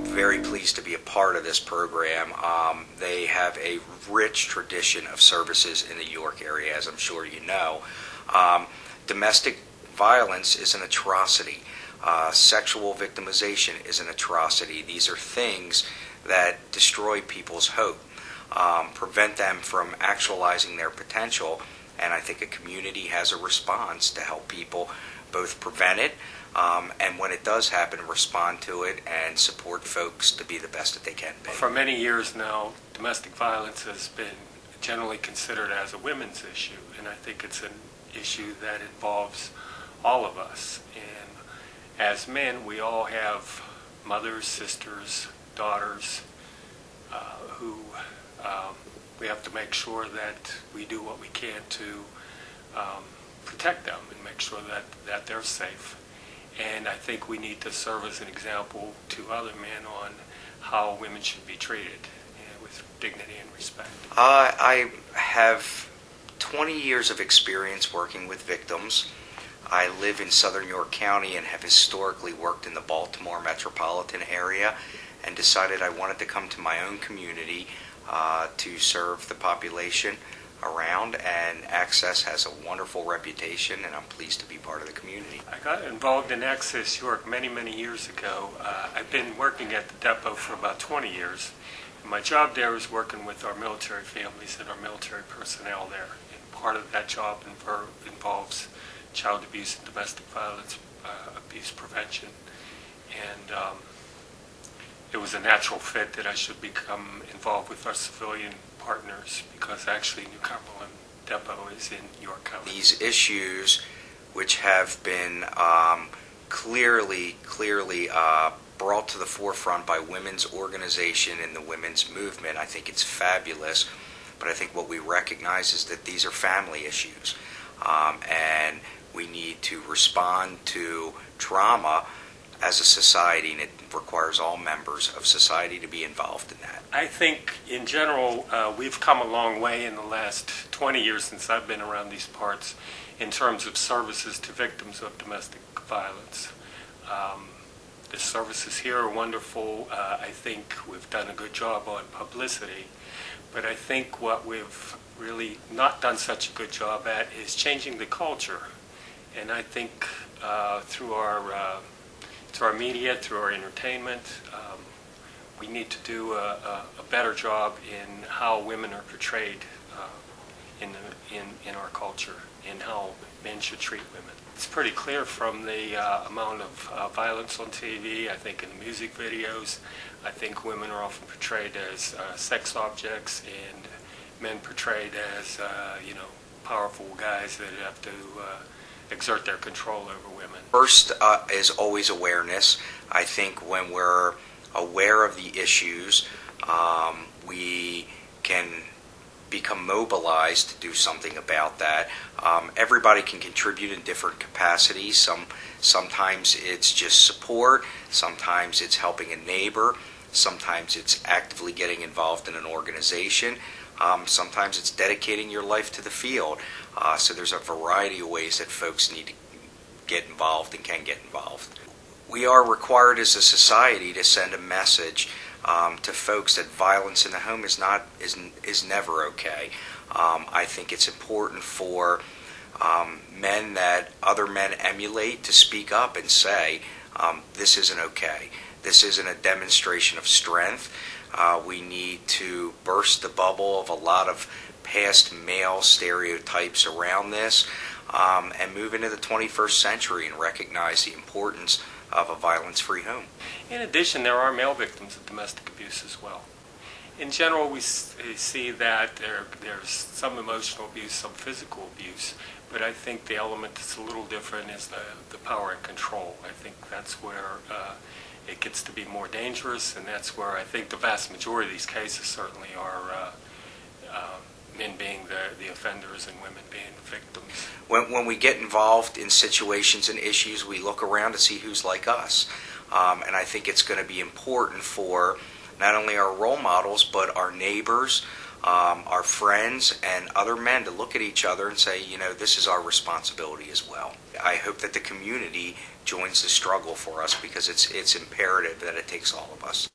very pleased to be a part of this program. They have a rich tradition of services in the York area, as I'm sure you know. Domestic violence is an atrocity. Sexual victimization is an atrocity. These are things that destroy people's hope, prevent them from actualizing their potential, and I think a community has a response to help people both prevent it and when it does happen, respond to it and support folks to be the best that they can be. For many years now, domestic violence has been generally considered as a women's issue, and I think it's an issue that involves all of us. And as men, we all have mothers, sisters, daughters who we have to make sure that we do what we can to protect them and make sure that they're safe. And I think we need to serve as an example to other men on how women should be treated with dignity and respect. I have 20 years of experience working with victims. I live in Southern York County and have historically worked in the Baltimore metropolitan area and decided I wanted to come to my own community to serve the population around, and Access has a wonderful reputation, and I'm pleased to be part of the community. I got involved in Access York many years ago. I've been working at the depot for about 20 years. And my job there is working with our military families and our military personnel there. And part of that job involves child abuse and domestic violence abuse prevention. And it was a natural fit that I should become involved with our civilian partners, because actually New Cumberland Depot is in York County. These issues, which have been clearly brought to the forefront by women's organization and the women's movement, I think it's fabulous. But I think what we recognize is that these are family issues, and we need to respond to trauma as a society, and it requires all members of society to be involved in that. I think in general we've come a long way in the last 20 years since I've been around these parts in terms of services to victims of domestic violence. The services here are wonderful. I think we've done a good job on publicity, but I think what we've really not done such a good job at is changing the culture. And I think through our media, through our entertainment, we need to do a better job in how women are portrayed in our culture, and how men should treat women. It's pretty clear from the amount of violence on TV. I think in the music videos, I think women are often portrayed as sex objects, and men portrayed as powerful guys that have to exert their control over women. First is always awareness. I think when we're aware of the issues, we can become mobilized to do something about that. Everybody can contribute in different capacities. Sometimes it's just support, sometimes it's helping a neighbor, sometimes it's actively getting involved in an organization, sometimes it's dedicating your life to the field. So there's a variety of ways that folks need to get involved and can get involved. We are required as a society to send a message to folks that violence in the home is never okay. I think it's important for men that other men emulate to speak up and say, this isn't okay. This isn't a demonstration of strength. We need to burst the bubble of a lot of past male stereotypes around this and move into the 21st century and recognize the importance of a violence-free home. In addition, there are male victims of domestic abuse as well. In general, we see that there's some emotional abuse, some physical abuse, but I think the element that's a little different is the power and control. I think that's where it gets to be more dangerous, and that's where I think the vast majority of these cases certainly are men being the offenders and women being the victims. When we get involved in situations and issues, we look around to see who's like us. And I think it's going to be important for not only our role models, but our neighbors, our friends, and other men to look at each other and say, this is our responsibility as well. I hope that the community joins the struggle for us, because it's imperative that it takes all of us.